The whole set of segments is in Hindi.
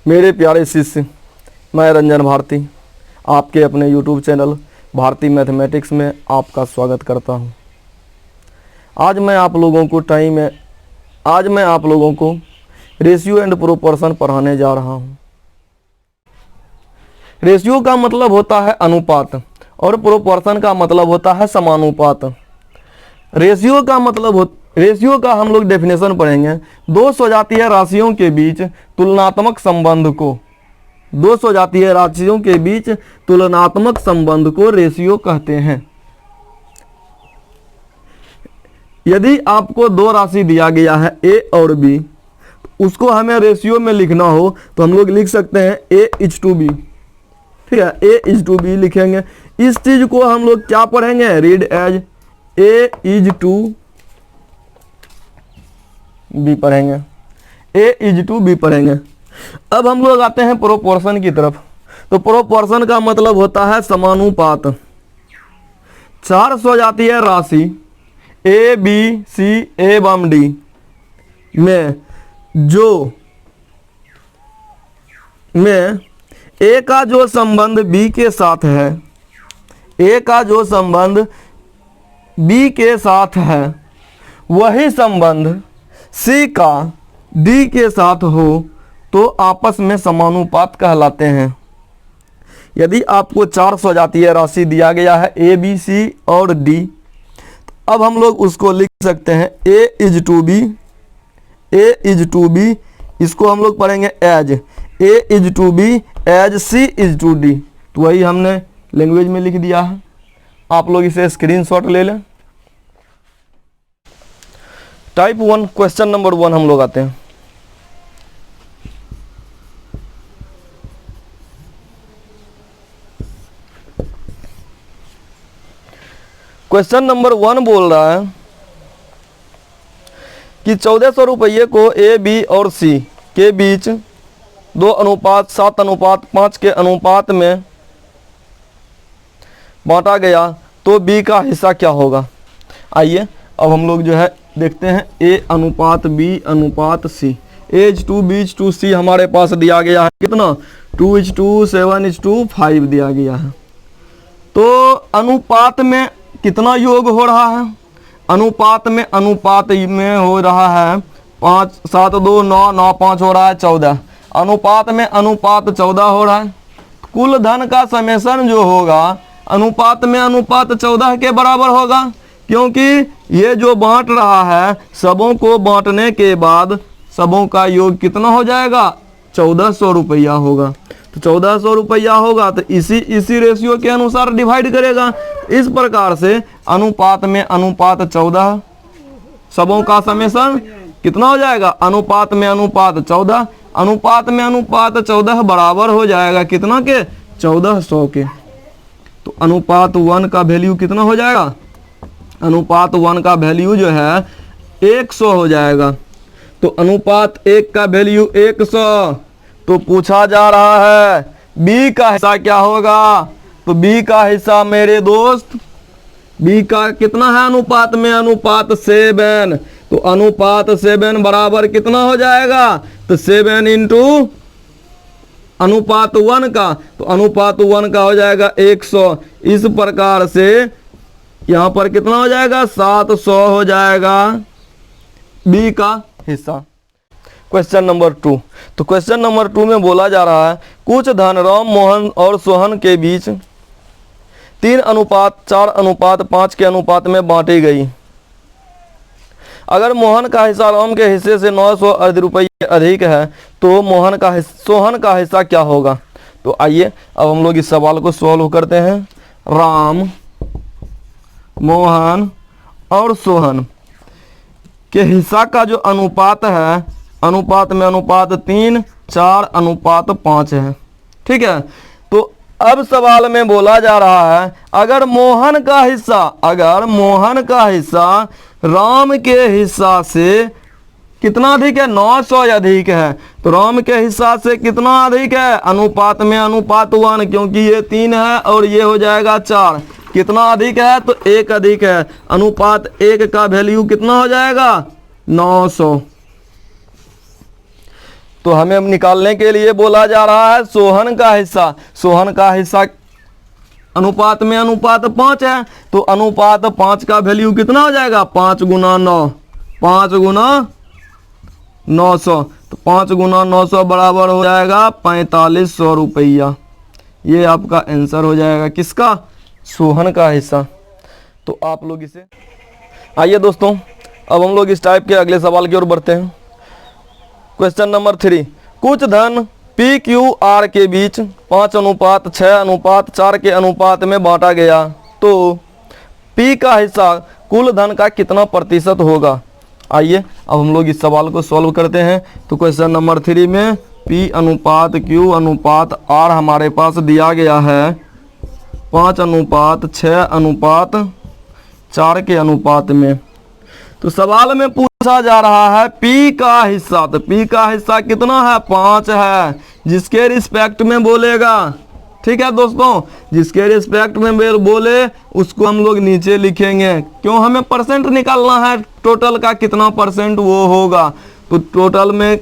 मेरे प्यारे शिष्य, मैं रंजन भारती आपके अपने YouTube चैनल भारती मैथमेटिक्स में आपका स्वागत करता हूं। आज मैं आप लोगों को रेशियो एंड प्रोपोर्शन पढ़ाने जा रहा हूं। रेशियो का मतलब होता है अनुपात और प्रोपोर्शन का मतलब होता है समानुपात। रेशियो का हम लोग डेफिनेशन पढ़ेंगे। दो सजातीय राशियों के बीच तुलनात्मक संबंध को रेशियो कहते हैं। यदि आपको दो राशि दिया गया है ए और बी, उसको हमें रेशियो में लिखना हो तो हम लोग लिख सकते हैं A:B। ठीक है, A:B लिखेंगे। इस चीज को हम लोग क्या पढ़ेंगे? रीड एज A:B पढ़ेंगे। A:B पढ़ेंगे। अब हम लोग आते हैं प्रोपोर्शन की तरफ। तो प्रोपोर्शन का मतलब होता है समानुपात। चार सजातीय राशि A, B, C एवं D में A का जो संबंध B के साथ है, B के साथ है, वही संबंध C का D के साथ हो तो आपस में समानुपात कहलाते हैं। यदि आपको चार सजातीय राशि दिया गया है A, B, C और D, तो अब हम लोग उसको लिख सकते हैं A:B। इसको हम लोग पढ़ेंगे एज A:B एज C:D। तो वही हमने लैंग्वेज में लिख दिया है। आप लोग इसे स्क्रीनशॉट ले लें। टाइप 1 क्वेश्चन नंबर 1 हम लोग आते हैं। क्वेश्चन नंबर 1 बोल रहा है कि 1400 रुपये को A, B और C के बीच 2:7:5 के अनुपात में बांटा गया तो B का हिस्सा क्या होगा? आइए अब हम लोग जो है देखते हैं A:B:C। A:2B:C हमारे पास दिया गया है कितना? 2:7:5 दिया गया है। तो अनुपात में कितना योग हो रहा है? अनुपात में हो रहा है 5, 7, 2, 9, 9, 5 हो रहा है 14। अनुपात 14 हो रहा है। कुल धन का समेशन जो होगा अनुपात 14 के बराबर होगा, क्योंकि ये जो बांट रहा है सबों को बांटने के बाद सबों का योग कितना हो जाएगा? 1400 रुपया होगा। तो 1400 रुपया होगा तो इसी रेशियो के अनुसार डिवाइड करेगा। इस प्रकार से अनुपात 14 सबों का समेशन कितना हो जाएगा? अनुपात 14 बराबर हो जाएगा कितना के? 1400 के। तो अनुपात 1 का वैल्यू कितना हो जाएगा? अनुपात 1 का वैल्यू जो है 100 हो जाएगा। तो अनुपात 1 का वैल्यू 100। तो पूछा जा रहा है B का हिस्सा क्या होगा? तो B का हिस्सा मेरे दोस्त, B का कितना है अनुपात 7। तो अनुपात 7 बराबर कितना हो जाएगा? तो 7 इंटू अनुपात 1 का, तो अनुपात 1 का हो जाएगा 100। इस प्रकार से यहाँ पर कितना हो जाएगा? 700 हो जाएगा B का हिस्सा। Question number 2। तो क्वेश्चन नंबर 2 में बोला जा रहा है कुछ धन राम, मोहन और सोहन के बीच 3:4:5 के अनुपात में बांटी गई। अगर मोहन का हिस्सा राम के हिस्से से 900 रुपये अधिक है तो सोहन का हिस्सा क्या होगा? तो आइए अब हम लोग इस सवाल को सॉल्व करते हैं। राम, मोहन और सोहन के हिस्सा का जो अनुपात है, अनुपात 3:4:5 है। ठीक है, तो अब सवाल में बोला जा रहा है अगर मोहन का हिस्सा राम के हिस्सा से कितना अधिक है? 900 अधिक है। तो राम के हिस्सा से कितना अधिक है? अनुपात 1, क्योंकि ये 3 है और ये हो जाएगा 4। कितना अधिक है? तो 1 अधिक है। अनुपात 1 का वैल्यू कितना हो जाएगा? 900। तो हमें निकालने के लिए बोला जा रहा है सोहन का हिस्सा। सोहन का हिस्सा अनुपात में अनुपात 5 है, तो अनुपात 5 का वैल्यू कितना हो जाएगा? 5 गुना 9, 5 गुना 900, तो 5 गुना 900 बराबर हो जाएगा 4500 रुपया। ये आपका आंसर हो जाएगा किसका? सोहन का हिस्सा। तो आप लोग इसे, आइए दोस्तों अब हम लोग इस टाइप के अगले सवाल की ओर बढ़ते हैं। क्वेश्चन नंबर 3, कुछ धन पी क्यू आर के बीच 5:6:4 के अनुपात में बांटा गया, तो पी का हिस्सा कुल धन का कितना प्रतिशत होगा? आइए अब हम लोग इस सवाल को सॉल्व करते हैं। तो क्वेश्चन नंबर 3 में P अनुपात Q अनुपात R हमारे पास दिया गया है 5:6:4 के अनुपात में। तो सवाल में पूछा जा रहा है P का हिस्सा, तो P का हिस्सा कितना है? 5 है, जिसके रिस्पेक्ट में बोलेगा, ठीक है दोस्तों, जिसके रिस्पेक्ट में बोले उसको हम लोग नीचे लिखेंगे। क्यों? हमें परसेंट निकालना है, टोटल का कितना परसेंट वो होगा। तो टोटल में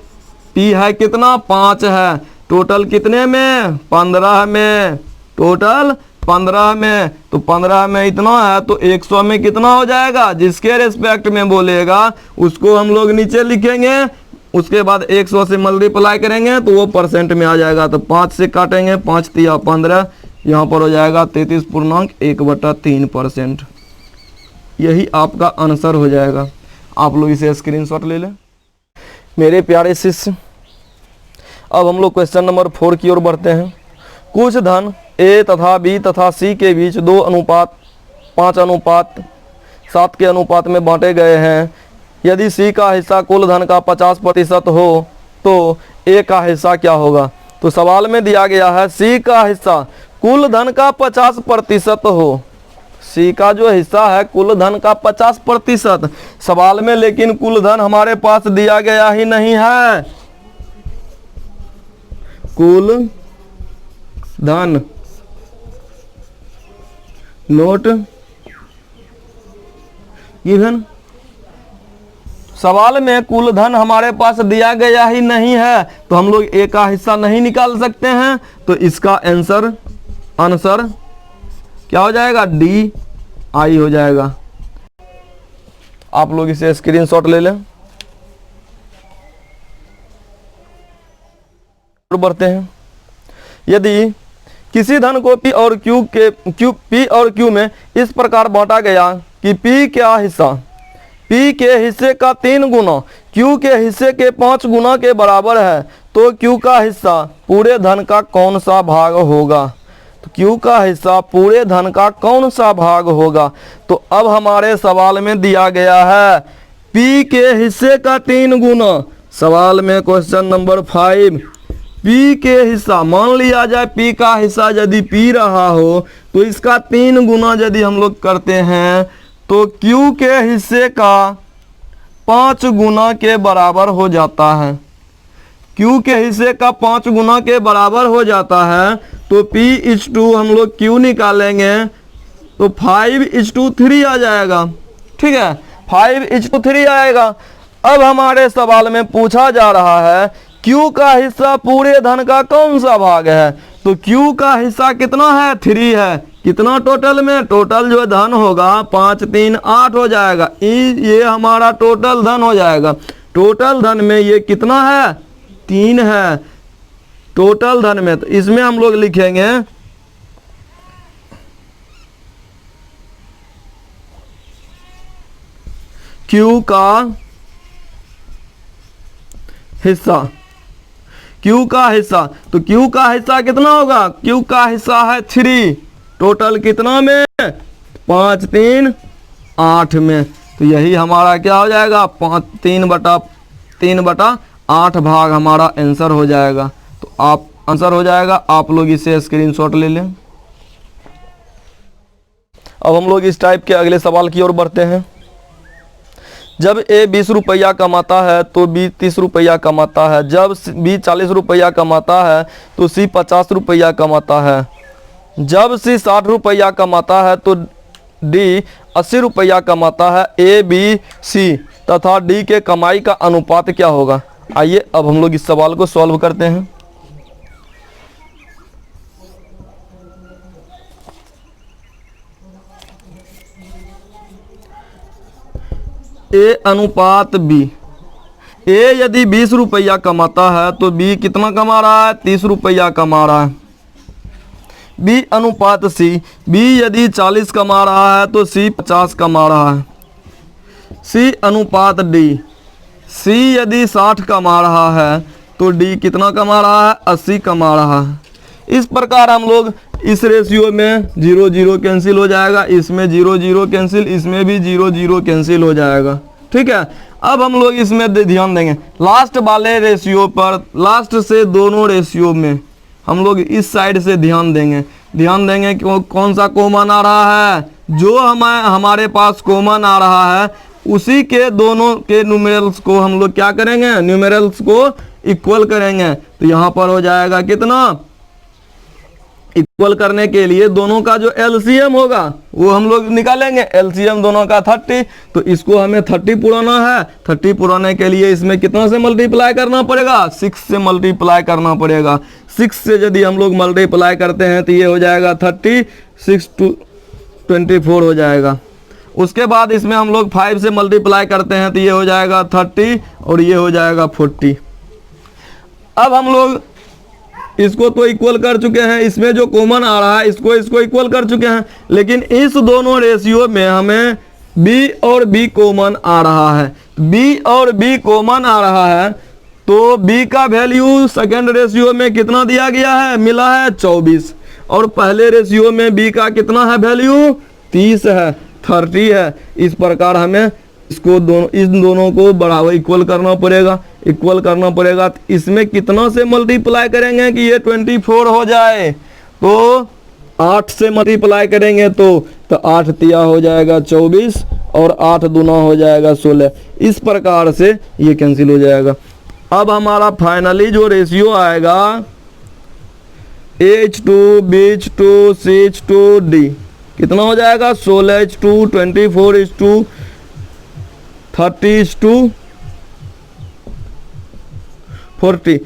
P है कितना? 5 है, टोटल कितने में? 15 में, टोटल 15 में। तो 15 में इतना है, तो 100 में कितना हो जाएगा? जिसके रिस्पेक्ट में बोलेगा उसको हम लोग नीचे लिखेंगे, उसके बाद 100 से मल्टीप्लाई करेंगे तो वो परसेंट में आ जाएगा। तो 5 से काटेंगे, 5 तिया 15, यहाँ पर हो जाएगा 33.1/3%। यही आपका आंसर हो जाएगा। आप लोग इसे स्क्रीनशॉट ले लें मेरे प्यारे शिष्य। अब हम लोग क्वेश्चन नंबर 4 की ओर बढ़ते हैं। कुछ धन A तथा B तथा C के बीच 2:5:7 के अनुपात में बांटे गए हैं। यदि C का हिस्सा कुल धन का 50% हो तो A का हिस्सा क्या होगा? तो सवाल में दिया गया है C का हिस्सा कुल धन का 50% हो। C का जो हिस्सा है कुल धन का 50%। सवाल में लेकिन कुल धन हमारे पास दिया गया ही नहीं है। कुल धन नोट गिवन, सवाल में कुल धन हमारे पास दिया गया ही नहीं है, तो हम लोग A का हिस्सा नहीं निकाल सकते हैं। तो इसका आंसर क्या हो जाएगा? D I हो जाएगा। आप लोग इसे स्क्रीनशॉट ले लें। बढ़ते हैं। यदि किसी धन को P और Q में इस प्रकार बांटा गया कि P का हिस्सा P के हिस्से का 3 गुना Q के हिस्से के 5 गुना के बराबर है, तो Q का हिस्सा पूरे धन का कौन सा भाग होगा? तो Q का हिस्सा पूरे धन का कौन सा भाग होगा? तो अब हमारे सवाल में दिया गया है P के हिस्से का 3 गुना। सवाल में क्वेश्चन नंबर 5 P के हिस्सा, मान लिया जाए P का हिस्सा यदि P रहा हो तो इसका 3 गुना यदि हम लोग करते हैं तो Q के हिस्से का 5 गुना के बराबर हो जाता है। Q के हिस्से का 5 गुना के बराबर हो जाता है, तो P/2 हम लोग Q निकालेंगे तो 5/3 आ जाएगा। ठीक है, 5/3 आएगा। अब हमारे सवाल में पूछा जा रहा है Q का हिस्सा पूरे धन का कौन सा भाग है? तो Q का हिस्सा कितना है? 3 है। कितना टोटल में? टोटल जो धन होगा 5 3 8 हो जाएगा। ये हमारा टोटल धन हो जाएगा। टोटल धन में ये कितना है? 3 है टोटल धन में। तो इसमें हम लोग लिखेंगे Q का हिस्सा, Q का हिस्सा। तो Q का हिस्सा कितना होगा? Q का हिस्सा है 3, टोटल कितना में? 5 3 8 में। तो यही हमारा क्या हो जाएगा? 3/8 भाग हमारा आंसर हो जाएगा। तो आप आंसर हो जाएगा। आप लोग इसे स्क्रीनशॉट ले लें। अब हम लोग इस टाइप के अगले सवाल की ओर बढ़ते हैं। जब A 20 रुपया कमाता है तो B 30 रुपया कमाता है। जब B 40 रुपया कमाता है तो C 50 रुपया कमाता है। जब C 60 रुपया कमाता है तो D 80 रुपया कमाता है। A B C तथा D के कमाई का अनुपात क्या होगा? आइए अब हम लोग इस सवाल को सॉल्व करते हैं। ए अनुपात बी। ए यदि 20 रुपया कमाता है तो बी कितना कमा रहा है? 30 रुपया कमा रहा है। बी अनुपात सी। बी यदि 40 कमा रहा है तो सी 50 कमा रहा है। सी अनुपात डी। सी यदि 60 कमा रहा है तो डी कितना कमा रहा है? 80 कमा रहा है। इस प्रकार हम लोग इस रेशियो में 0 0 कैंसिल हो जाएगा, इसमें 0 0 कैंसिल, इसमें भी 0 0 कैंसिल हो जाएगा। ठीक है, अब हम लोग इसमें ध्यान देंगे लास्ट वाले रेशियो पर। लास्ट से दोनों रेशियो में हम लोग इस साइड से ध्यान देंगे कि कौन सा कॉमन आ रहा है। जो हमारे पास कॉमन आ रहा है उसी के दोनों के न्यूमेरल्स को हम लोग क्या करेंगे? न्यूमेरल्स को इक्वल करेंगे। तो यहाँ पर हो जाएगा कितना? इक्वल करने के लिए दोनों का जो एलसीएम होगा वो हम लोग निकालेंगे। एलसीएम दोनों का 30, तो इसको हमें 30 पुराना है। 30 पुराने के लिए इसमें कितना से मल्टीप्लाई करना पड़ेगा? 6 से मल्टीप्लाई करना पड़ेगा। 6 से यदि हम लोग मल्टीप्लाई करते हैं तो ये हो जाएगा 30, 6 to 24 हो जाएगा। उसके बाद इसमें हम लोग 5 से मल्टीप्लाई करते हैं तो ये हो जाएगा 30 और ये हो जाएगा 40। अब हम लोग इसको तो इक्वल कर चुके हैं, इसमें जो कॉमन आ रहा है इसको इक्वल कर चुके हैं, लेकिन इस दोनों रेशियो में हमें बी और बी कॉमन आ रहा है। बी और बी कॉमन आ रहा है तो बी का वैल्यू सेकंड रेशियो में कितना दिया गया है? मिला है 24, और पहले रेशियो में बी का कितना है वैल्यू? 30 है, 30 है। इस प्रकार हमें इन दोनों को बराबर इक्वल करना पड़ेगा। तो इसमें कितना से मल्टीप्लाई करेंगे कि ये 24 हो जाए? तो 8 से मल्टीप्लाई करेंगे तो 8 तिया हो जाएगा 24 और 8 दूना हो जाएगा 16। इस प्रकार से ये कैंसिल हो जाएगा। अब हमारा फाइनली जो रेशियो आएगा H2 BH2 CH2 D कितना हो जाएगा? 16:2, 24:2, 30:40।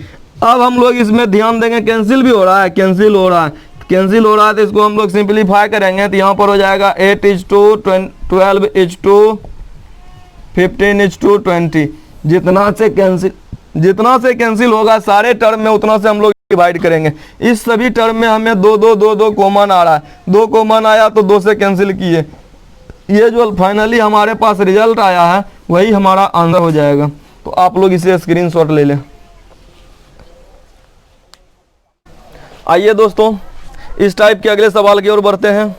अब हम लोग इसमें ध्यान देंगे कैंसिल भी हो रहा है तो इसको हम लोग सिंपलीफाई करेंगे तो यहाँ पर हो जाएगा 8:2, 12:2, 15:2, 20। जितना से कैंसिल होगा सारे टर्म में उतना से हम लोग डिवाइड करेंगे। इस सभी टर्म में हमें 2 2 2 2 कॉमन आ रहा है। 2 कॉमन आया तो 2 से कैंसिल किए। ये जो फाइनली हमारे पास रिजल्ट आया है वही हमारा आंसर हो जाएगा। तो आप लोग इसे स्क्रीनशॉट ले लें। आइए दोस्तों इस टाइप के अगले सवाल की ओर बढ़ते हैं।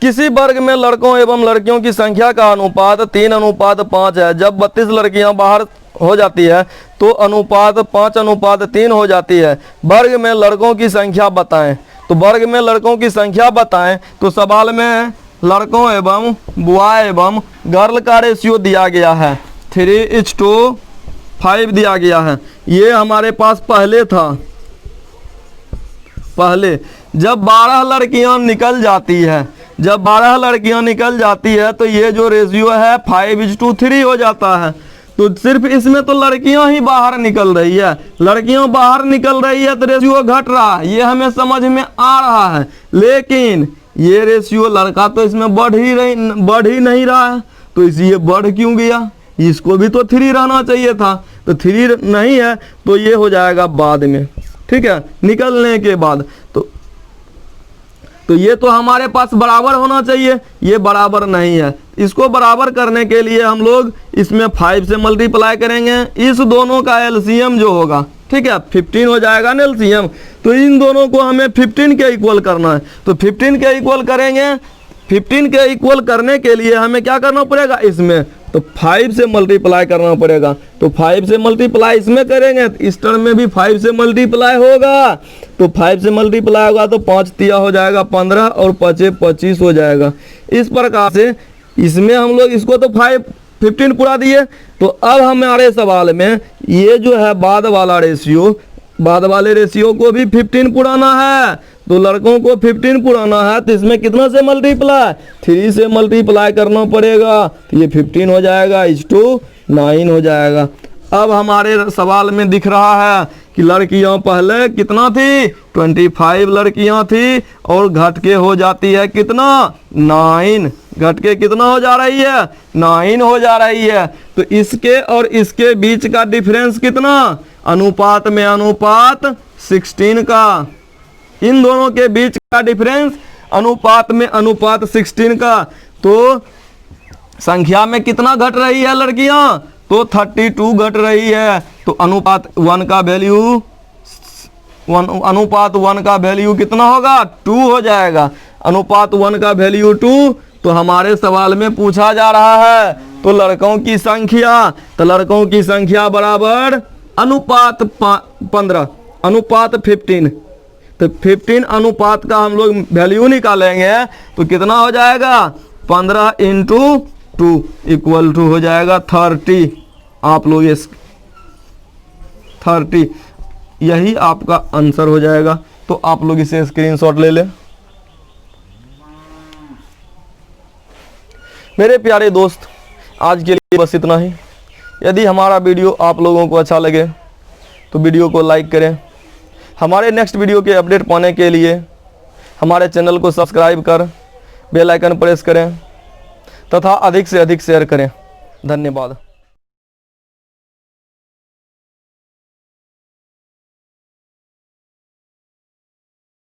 किसी वर्ग में लड़कों एवं लड़कियों की संख्या का अनुपात 3:5 है। जब 32 लड़कियां बाहर हो जाती है तो अनुपात 5:3 हो जाती है। वर्ग में लड़कों की संख्या बताएं। तो वर्ग में लड़कों की संख्या बताएं तो सवाल में लड़कों एवं बॉय एवं गर्ल का रेशियो दिया गया है 3:5 दिया गया है। ये हमारे पास पहले था। पहले जब 12 लड़कियां निकल जाती है तो ये जो रेशियो है 5:3 हो जाता है। तो सिर्फ इसमें तो लड़कियां ही बाहर निकल रही है, तो रेशियो घट रहा है, ये हमें समझ में आ रहा है। लेकिन ये रेशियो लड़का तो इसमें बढ़ ही नहीं रहा है, तो इसलिए बढ़ क्यों गया? इसको भी तो 3 रहना चाहिए था, तो 3 नहीं है तो ये हो जाएगा बाद में। ठीक है, निकलने के बाद तो ये तो हमारे पास बराबर होना चाहिए, ये बराबर नहीं है। इसको बराबर करने के लिए हम लोग इसमें 5 से मल्टीप्लाई करेंगे। इस दोनों का एलसीएम जो होगा, ठीक है, 15 हो जाएगा ना एलसीएम। तो इन दोनों को हमें 15 के इक्वल करना है। तो 15 के इक्वल करेंगे। 15 के इक्वल करने के लिए हमें क्या करना पड़ेगा? इसमें तो 5 से मल्टीप्लाई करना पड़ेगा। तो 5 से मल्टीप्लाई इसमें करेंगे तो इस टर्म में भी 5 से मल्टीप्लाई होगा। तो 5 से मल्टीप्लाई होगा तो 5 तिया हो जाएगा 15 और 5 25 हो जाएगा। इस प्रकार से इसमें हम लोग इसको तो 15 पूरा दिए। तो अब हमारे सवाल में ये जो है बाद वाले रेशियो को भी 15 पुराना है। तो लड़कों को 15 पुराना है तो इसमें कितना से मल्टीप्लाई? 3 से मल्टीप्लाई करना पड़ेगा। तो ये 15 हो जाएगा, 9 हो जाएगा। अब हमारे सवाल में दिख रहा है कि लड़कियां पहले कितना थी, 25 लड़कियां थी और घट के हो जाती है कितना, 9, घट के कितना हो जा रही है, 9 हो जा रही है। तो इसके और इसके बीच का डिफरेंस कितना, अनुपात में अनुपात 16 का, इन दोनों के बीच का डिफरेंस अनुपात में अनुपात 16 का। तो संख्या में कितना घट रही है लड़कियां, तो 32 घट रही है। तो अनुपात 1 का वैल्यू, अनुपात 1 का वैल्यू कितना होगा, 2 हो जाएगा। अनुपात 1 का वैल्यू 2। तो हमारे सवाल में पूछा जा रहा है तो लड़कों की संख्या, तो लड़कों की संख्या बराबर अनुपात 15, अनुपात 15। तो 15 अनुपात का हम लोग वैल्यू निकालेंगे तो कितना हो जाएगा, 15 × 2 = हो जाएगा 30। आप लोग इस 30, यही आपका आंसर हो जाएगा। तो आप लोग इसे स्क्रीनशॉट ले लें। मेरे प्यारे दोस्त, आज के लिए बस इतना ही। यदि हमारा वीडियो आप लोगों को अच्छा लगे तो वीडियो को लाइक करें। हमारे नेक्स्ट वीडियो के अपडेट पाने के लिए हमारे चैनल को सब्सक्राइब कर बेल आइकन प्रेस करें तथा अधिक से अधिक शेयर करें। धन्यवाद।